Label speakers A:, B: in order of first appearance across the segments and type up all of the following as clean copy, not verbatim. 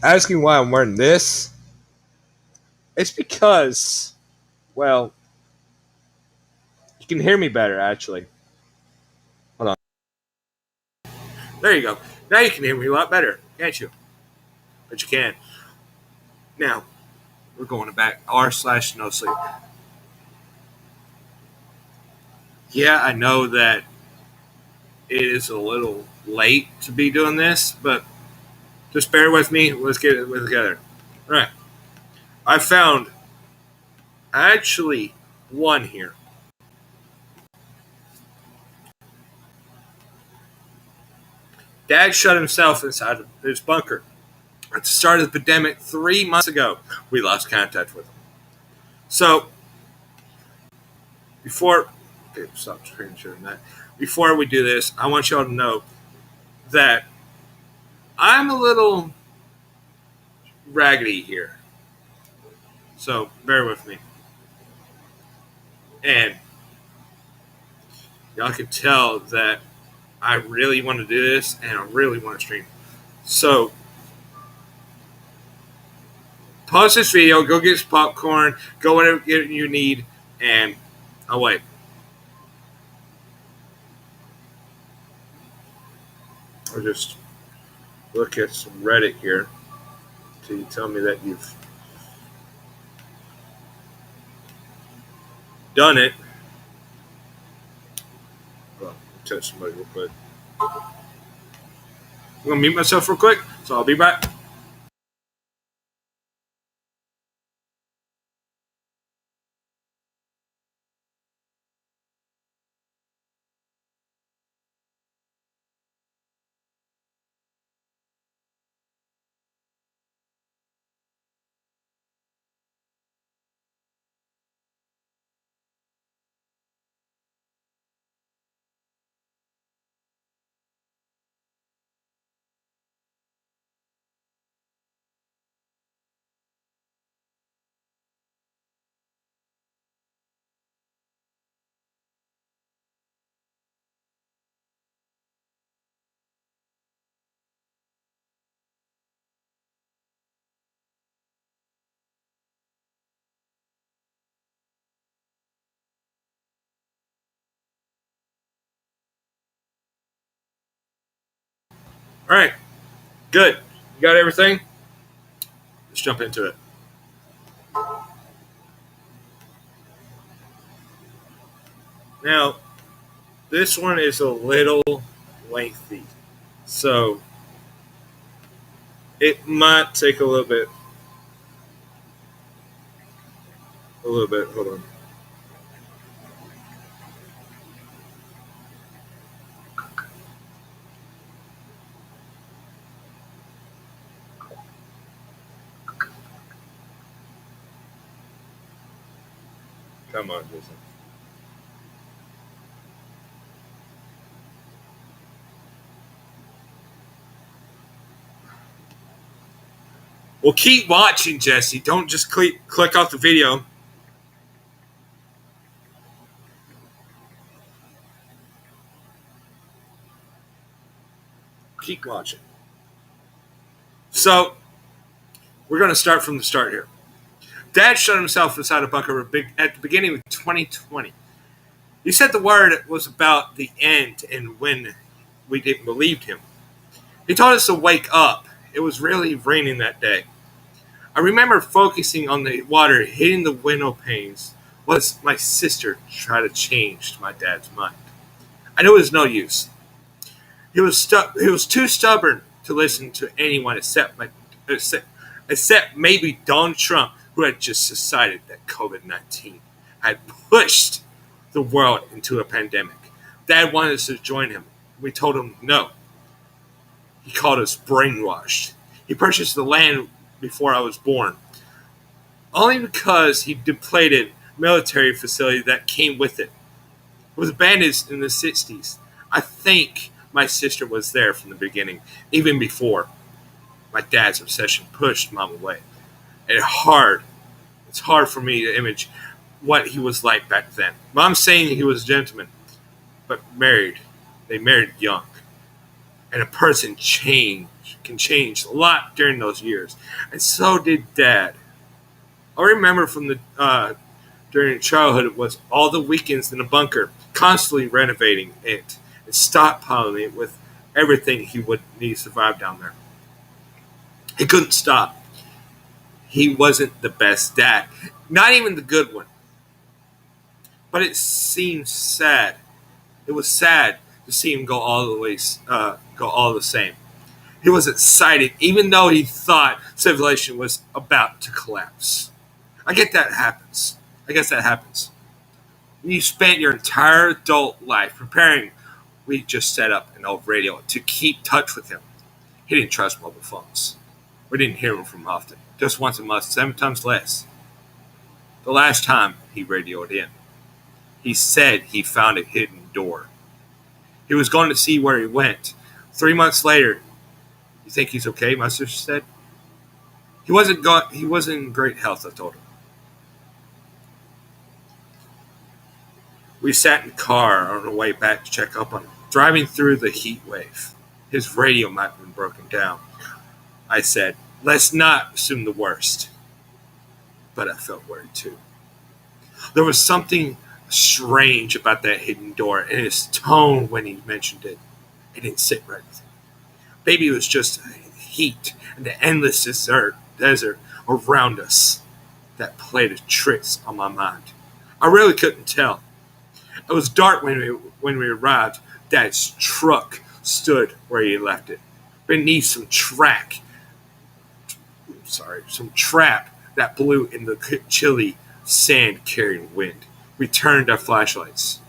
A: asking why I'm wearing this, it's because, well, you can hear me better actually. Hold on. There you go. Now you can hear me a lot better, can't you? But you can. Now, we're going back r/no sleep. Yeah, I know that it is a little late to be doing this, but just bear with me. Let's get it together. All right. I found actually one here. Dad shut himself inside of his bunker. At the start of the pandemic 3 months ago, we lost contact with him. So, before, okay, stop screen sharing that. Before we do this, I want y'all to know that I'm a little raggedy here. So, bear with me. And y'all can tell that I really want to do this and I really want to stream. So, pause this video, go get some popcorn, go whatever you need, and I'll wait. I'll just look at some Reddit here till you tell me that you've done it. Well, touch somebody real quick. I'm going to mute myself real quick, so I'll be back. All right, good. You got everything? Let's jump into it. Now, this one is a little lengthy, so it might take a little bit. A little bit. Hold on. Come on, Jason. Well, keep watching, Jesse. Don't just click off the video. Keep watching. So, we're going to start from the start here. Dad shut himself inside a bunker at the beginning of 2020. He said the word was about the end and when we didn't believe him. He told us to wake up. It was really raining that day. I remember focusing on the water hitting the window panes was my sister tried to change my dad's mind. I knew it was no use. He was too stubborn to listen to anyone except maybe Donald Trump, who had just decided that COVID-19 had pushed the world into a pandemic. Dad wanted us to join him. We told him no. He called us brainwashed. He purchased the land before I was born, only because he depleted military facility that came with it. It was abandoned in the 60s. I think my sister was there from the beginning, even before my dad's obsession pushed mom away. And it's hard for me to image what he was like back then. Mom's saying he was a gentleman, but married. They married young. And a person can change a lot during those years. And so did Dad. I remember from the during childhood it was all the weekends in the bunker, constantly renovating it and stockpiling it with everything he would need to survive down there. He couldn't stop. He wasn't the best dad, not even the good one. But it seemed sad. It was sad to see him go all the same. He was excited, even though he thought civilization was about to collapse. I get that happens. I guess that happens. You spent your entire adult life preparing. We just set up an old radio to keep touch with him. He didn't trust mobile phones. We didn't hear him from often. Just once a month, 7 times less. The last time he radioed in, he said he found a hidden door. He was going to see where he went. 3 months later, you think he's okay? My sister said. He wasn't in great health, I told him. We sat in the car on the way back to check up on him, driving through the heat wave. His radio might have been broken down. I said, let's not assume the worst. But I felt worried too. There was something strange about that hidden door and his tone when he mentioned it. It didn't sit right with me. Maybe it was just heat and the endless desert around us that played tricks on my mind. I really couldn't tell. It was dark when we arrived. Dad's truck stood where he left it, beneath some trap that blew in the chilly, sand-carrying wind. We turned on our flashlights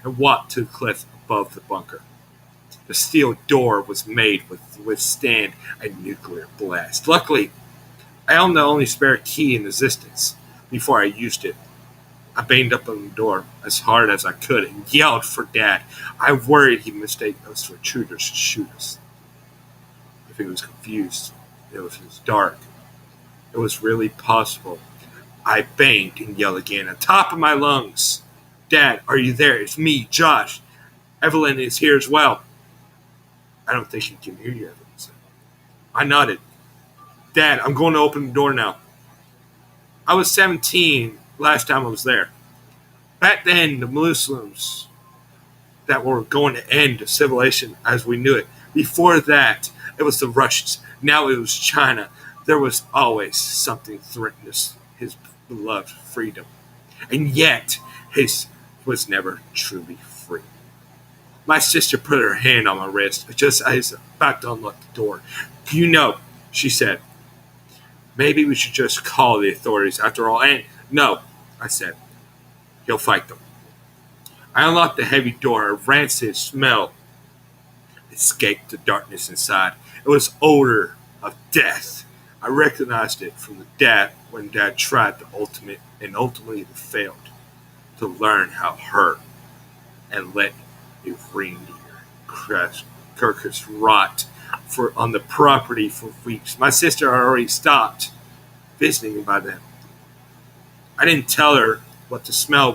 A: and walked to the cliff above the bunker. The steel door was made to withstand a nuclear blast. Luckily, I owned the only spare key in existence before I used it. I banged up on the door as hard as I could and yelled for Dad. I worried he'd mistake us for intruders and shoot us. If he was confused, it was dark. It was really possible. I banged and yelled again at the top of my lungs. Dad, are you there? It's me, Josh. Evelyn is here as well. I don't think he can hear you, Evelyn said. I nodded. Dad, I'm going to open the door now. I was 17 last time I was there. Back then, the Muslims that were going to end civilization as we knew it. Before that, it was the Russians. Now it was China. There was always something threatening his beloved freedom. And yet, his was never truly free. My sister put her hand on my wrist just as I was about to unlock the door. You know, she said, maybe we should just call the authorities after all. And no, I said, he'll fight them. I unlocked the heavy door. A rancid smell escaped the darkness inside. It was odor of death. I recognized it from the dad when Dad tried the ultimate and ultimately failed to learn how hurt and let a reindeer carcass rot on the property for weeks. My sister had already stopped visiting by then. I didn't tell her what the smell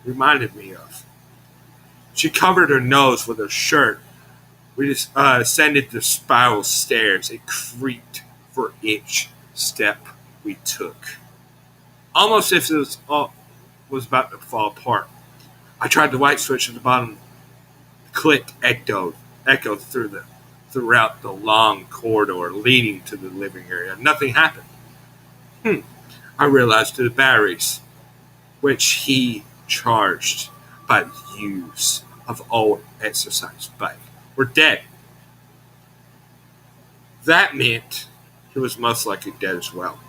A: reminded me of. She covered her nose with her shirt. We just ascended the spiral stairs. It creaked for each step we took, almost as if it was about to fall apart. I tried the light switch at the bottom. The click echoed throughout the long corridor leading to the living area. Nothing happened. I realized the batteries, which he charged by the use of old exercise bike, were dead. That meant he was most likely dead as well.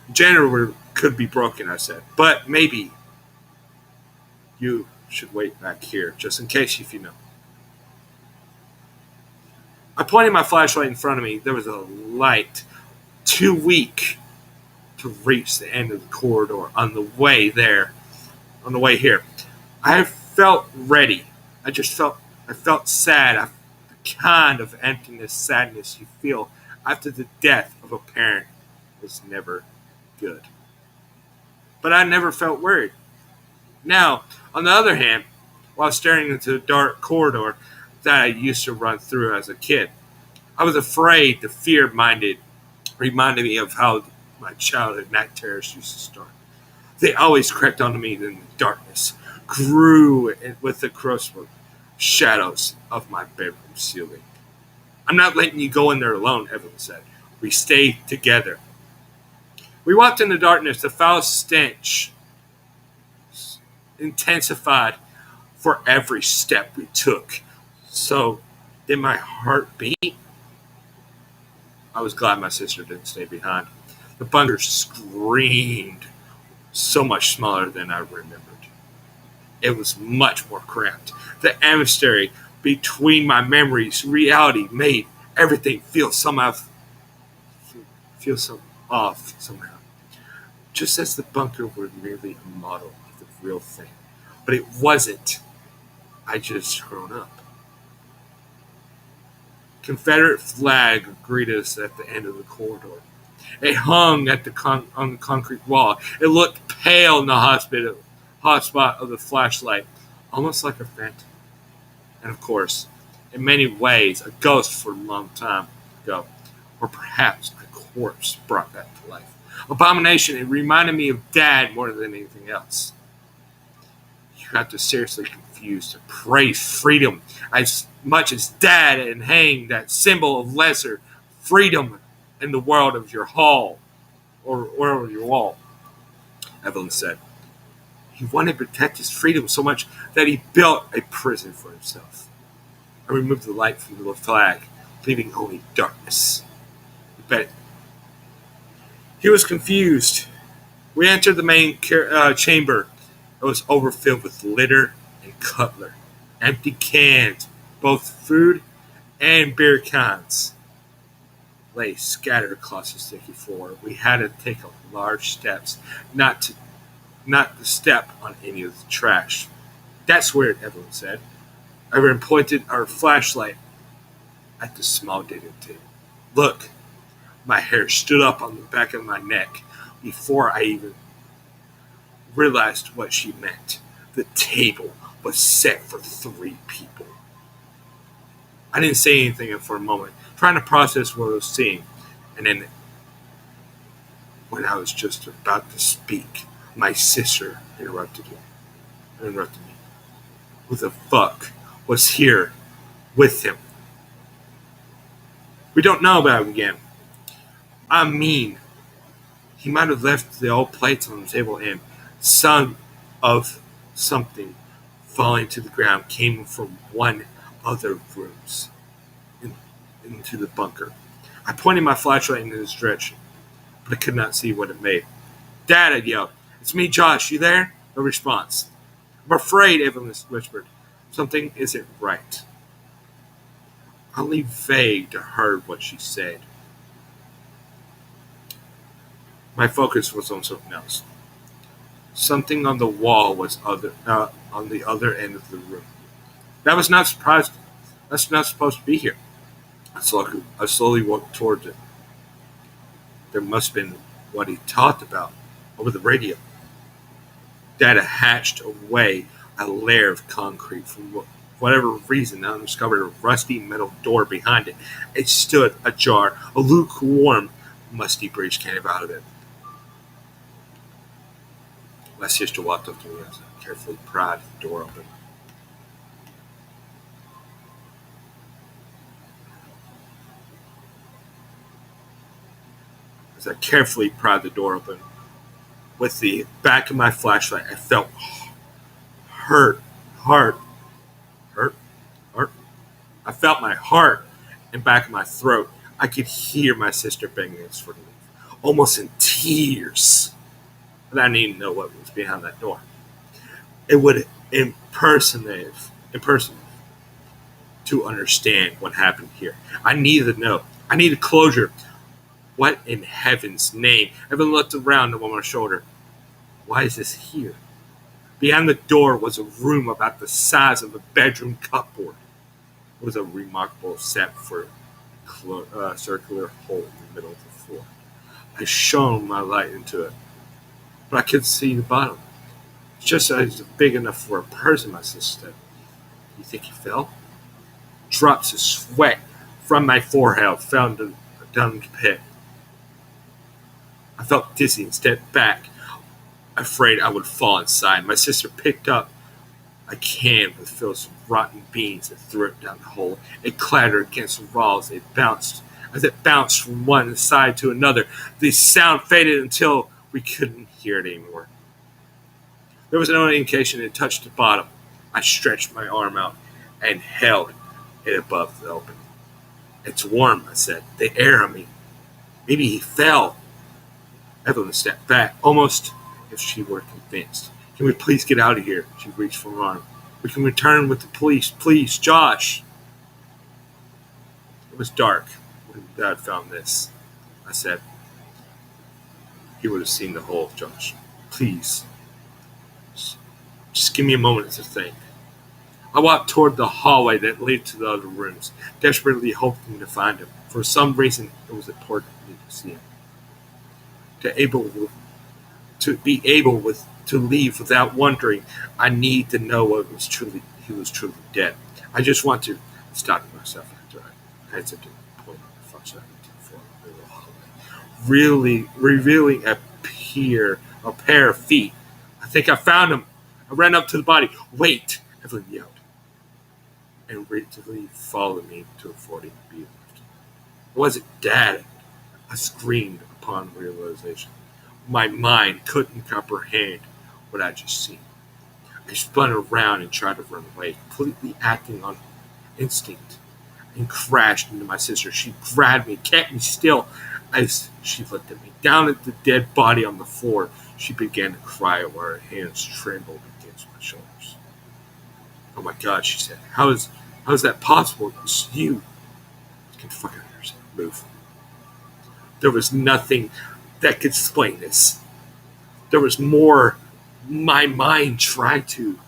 A: The generator could be broken, I said, but maybe you should wait back here, just in case if you know. I pointed my flashlight in front of me. There was a light too weak to reach the end of the corridor on the way here. I felt ready. I felt sad. The kind of emptiness, sadness you feel after the death of a parent is never good. But I never felt worried. Now, on the other hand, while staring into the dark corridor that I used to run through as a kid. I was afraid the fear reminded me of how my childhood night terrors used to start. They always crept onto me in the darkness, grew with the corrosive shadows of my bedroom ceiling. I'm not letting you go in there alone, Evelyn said. We stay together. We walked in the darkness. The foul stench intensified for every step we took. So, did my heart beat? I was glad my sister didn't stay behind. The bunker screamed, so much smaller than I remembered. It was much more cramped. The atmosphere between my memories, reality made everything feel so off somehow. Just as the bunker was merely a model of the real thing. But it wasn't. I just grown up. Confederate flag greeted us at the end of the corridor. It hung at on the concrete wall. It looked pale in the hot spot of the flashlight, almost like a phantom. And of course, in many ways, a ghost for a long time ago, or perhaps a corpse brought back to life. Abomination, it reminded me of Dad more than anything else. You have to seriously confuse to praise freedom as much as Dad and hang that symbol of lesser freedom in the world of your hall or your wall, Evelyn said. He wanted to protect his freedom so much that he built a prison for himself. I removed the light from the flag, leaving only darkness. But he was confused. We entered the main chamber. It was overfilled with litter and cutler, empty cans, both food and beer cans, lay scattered across the sticky floor. We had to take large steps, not to step on any of the trash. That's weird, Evelyn said. Evelyn pointed our flashlight at the small dining table. Look, my hair stood up on the back of my neck before I even realized what she meant. The table was set for 3 people. I didn't say anything for a moment, trying to process what I was seeing. And then, when I was just about to speak, my sister interrupted me. Who the fuck was here with him? We don't know about him again. I mean, he might have left the old plates on the table and some of something falling to the ground came from one of the rooms into the bunker. I pointed my flashlight in his direction, but I could not see what it made. Dad, I yelled. It's me, Josh. You there? No response. I'm afraid, Evelyn whispered. Something isn't right. Only vague to heard what she said. My focus was on something else. Something on the wall was on the other end of the room. That was not surprised. That's not supposed to be here. I slowly walked towards it. There must have been what he talked about over the radio. Dad hatched away a layer of concrete. For whatever reason, I discovered a rusty metal door behind it. It stood ajar. A lukewarm, musty breeze came out of it. My sister walked up to me as I carefully pried the door open. As I carefully pried the door open, with the back of my flashlight, I felt hurt, heart, hurt, heart. I felt my heart and back of my throat. I could hear my sister begging us for leave, almost in tears. But I didn't even know what was behind that door. It would impersonate to understand what happened here. I needed to know. I needed closure. What in heaven's name? Evan looked around on my shoulder. Why is this here? Behind the door was a room about the size of a bedroom cupboard. It was a remarkable set for a circular hole in the middle of the floor. I shone my light into it, but I couldn't see the bottom. Just big enough for a person, my sister said. You think he fell? Drops of sweat from my forehead fell down the pit. I felt dizzy and stepped back, afraid I would fall inside. My sister picked up a can with filled with rotten beans and threw it down the hole. It clattered against the walls. As it bounced from one side to another. The sound faded until we couldn't hear it anymore. There was no indication it touched the bottom. I stretched my arm out and held it above the opening. It's warm, I said. The air on me. Maybe he fell. Evelyn stepped back, almost as if she were convinced. Can we please get out of here? She reached for her arm. We can return with the police. Please, Josh. It was dark when Dad found this. I said, he would have seen the whole, Josh. Please. Just give me a moment to think. I walked toward the hallway that led to the other rooms, desperately hoping to find him. For some reason, it was important for me to see him. To be able to leave without wondering, I need to know he was truly dead. I just want to stop myself after I hesitated to point my flashlight into the floor of the hallway, really revealing a pair of feet. I think I found him. I ran up to the body. Wait, Evelyn yelled, and rigidly followed me to a 40 feet left. Was it Dad? I screamed upon realization. My mind couldn't comprehend what I just seen. I spun around and tried to run away, completely acting on instinct, and crashed into my sister. She grabbed me, kept me still as she looked at me. Down at the dead body on the floor, she began to cry while her hands trembled against my shoulders. Oh my God, she said. How is that possible? It's you. Get the fuck out of here. Move. There was nothing that could explain this. There was more. My mind tried to,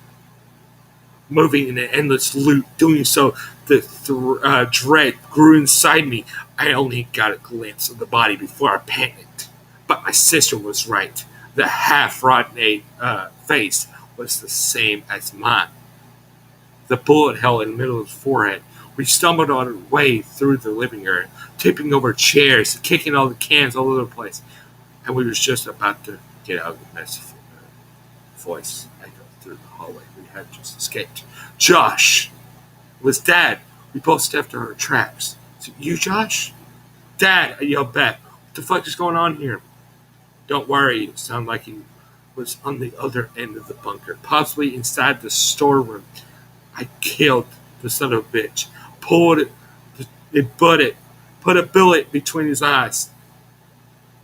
A: moving in an endless loop. Doing so, the dread grew inside me. I only got a glimpse of the body before I panicked. But my sister was right. The half-rotten face was the same as mine. The bullet hole in the middle of his forehead. We stumbled on our way through the living area, tipping over chairs, kicking all the cans all over the place. And we were just about to get out of the mess. Voice echoed through the hallway. We had just escaped. Josh! It was Dad. We both stepped on our tracks. Is it you, Josh? Dad! I yelled back. What the fuck is going on here? Don't worry. It sounded like he was on the other end of the bunker, possibly inside the storeroom. I killed the son of a bitch. Pulled it, put a bullet between his eyes.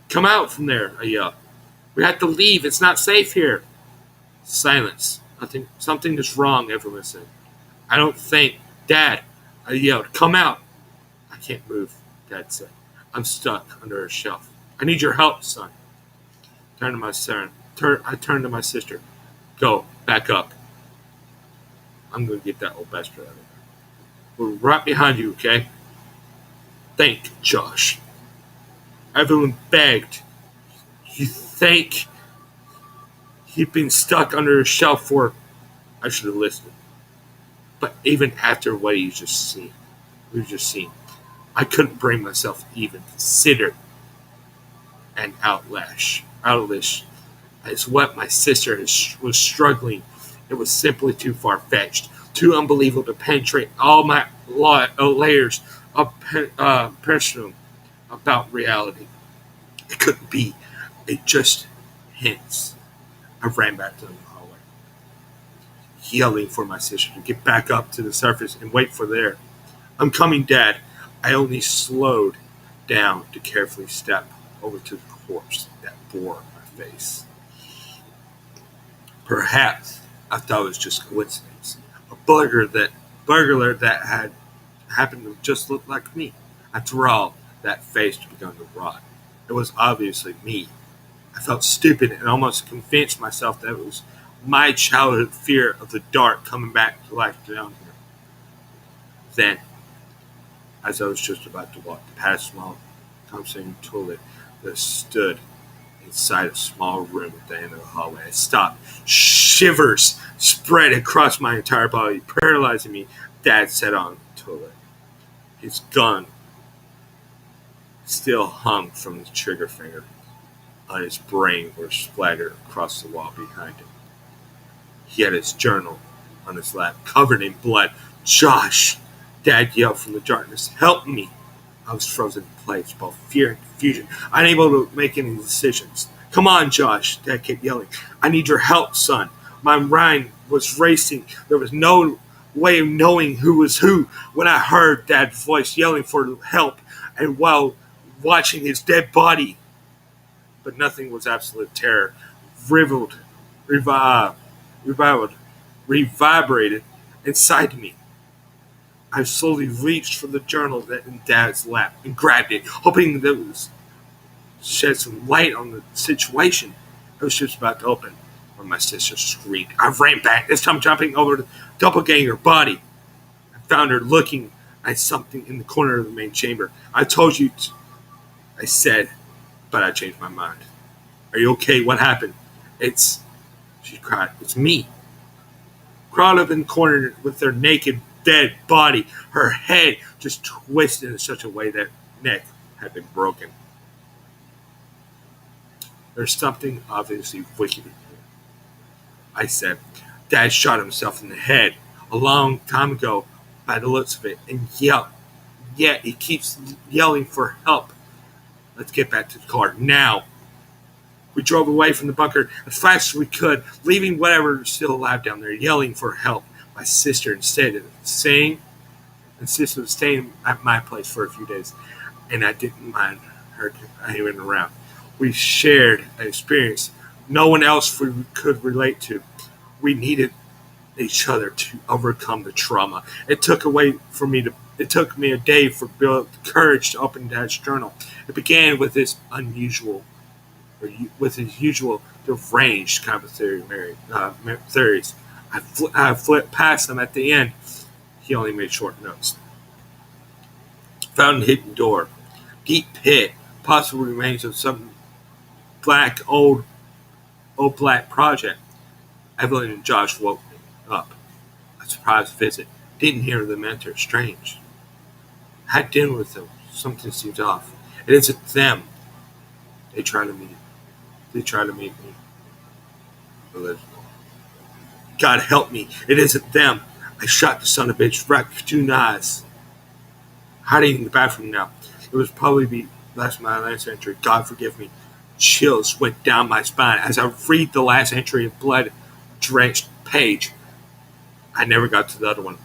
A: Come out from there, I yelled. We have to leave. It's not safe here. Silence. Something is wrong, Evelyn said. I don't think. Dad, I yelled. Come out. I can't move, Dad said. I'm stuck under a shelf. I need your help, son. I turned to my sister. Go, back up. I'm going to get that old bastard out of here. We're right behind you, okay? Think, Josh. Evelyn begged. You think he'd been stuck under a shelf for... I should have listened. But even after what we've just seen, I couldn't bring myself to even consider an outlash as what my sister was struggling. It was simply too far-fetched, too unbelievable to penetrate all my layers of personal about reality. It couldn't be. It just hints. I ran back to the hallway, yelling for my sister to get back up to the surface and wait for there. I'm coming, Dad. I only slowed down to carefully step over to the corpse that bore my face. Perhaps I thought it was just coincidence. A burglar that had happened to just look like me. After all, that face had begun to rot. It was obviously me. I felt stupid and almost convinced myself that it was my childhood fear of the dark coming back to life down here. Then, as I was just about to walk past a small conversating toilet that stood inside a small room at the end of the hallway, I stopped. Shh! Shivers spread across my entire body, paralyzing me. Dad sat on the toilet. His gun still hung from his trigger finger. On his brain were splattered across the wall behind him. He had his journal on his lap, covered in blood. Josh! Dad yelled from the darkness. Help me! I was frozen in place, both fear and confusion, unable to make any decisions. Come on, Josh! Dad kept yelling. I need your help, son. My mind was racing. There was no way of knowing who was who when I heard Dad's voice yelling for help and while watching his dead body. But nothing was absolute terror. Revived, reverberated inside me. I slowly reached for the journal that in Dad's lap and grabbed it, hoping that it would shed some light on the situation. I was just about to open when my sister screamed. I ran back, this time jumping over the doppelganger body. I found her looking at something in the corner of the main chamber. I told you, I said, but I changed my mind. Are you okay? What happened? She cried. It's me. Crawled up in the corner with her naked, dead body, her head just twisted in such a way that neck had been broken. There's something obviously wicked in here, I said. Dad shot himself in the head a long time ago by the looks of it, and yet he keeps yelling for help. Let's get back to the car now. We drove away from the bunker as fast as we could, leaving whatever was still alive down there, yelling for help. My sister insisted on staying at my place for a few days, and I didn't mind her hanging around. We shared an experience no one else could relate to. We needed each other to overcome the trauma. It took me a day for Bill courage to open Dad's journal. It began with his usual deranged kind of theories. I flipped past them at the end. He only made short notes. Found a hidden door, deep pit, possible remains of some old black project. Evelyn and Josh woke me up. A surprise visit. Didn't hear them enter. Strange. Had dinner with them. Something seems off. It isn't them. They try to meet me. God help me. It isn't them. I shot the son of a bitch right between the eyes. Hiding in the bathroom now. It was probably my last entry. God forgive me. Chills went down my spine as I read the last entry of blood-drenched page. I never got to the other one.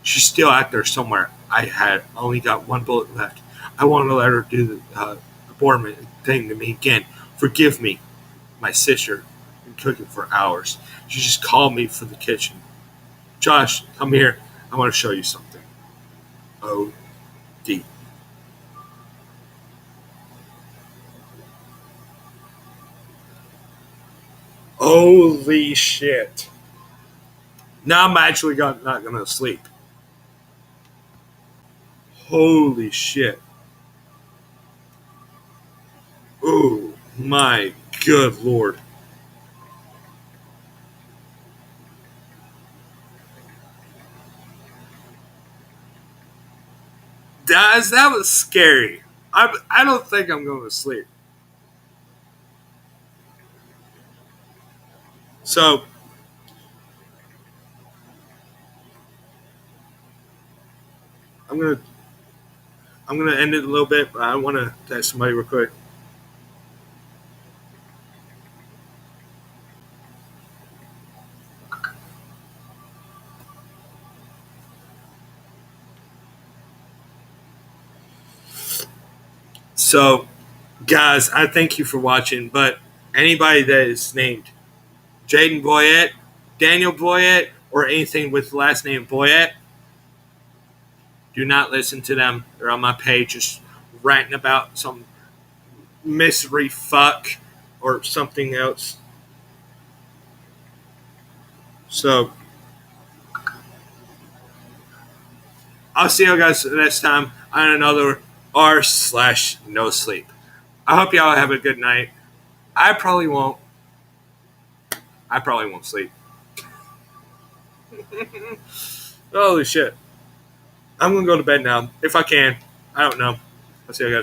A: She's still out there somewhere. I had only got one bullet left. I want to let her do the abortion thing to me again. Forgive me. My sister been cooking for hours. She just called me from the kitchen. Josh, come here. I want to show you something. O.D. Holy shit. Now I'm actually not going to sleep. Holy shit. Oh my good lord. Guys, that was scary. I don't think I'm going to sleep. So, I'm gonna end it a little bit, but I want to text somebody real quick. So, guys, I thank you for watching, but anybody that is named Jaden Boyette, Daniel Boyette, or anything with the last name Boyette, do not listen to them. They're on my page just ranting about some mystery fuck or something else. So, I'll see you guys next time on another r/no sleep. I hope y'all have a good night. I probably won't sleep. Holy shit. I'm going to go to bed now. If I can. I don't know. I'll see you guys.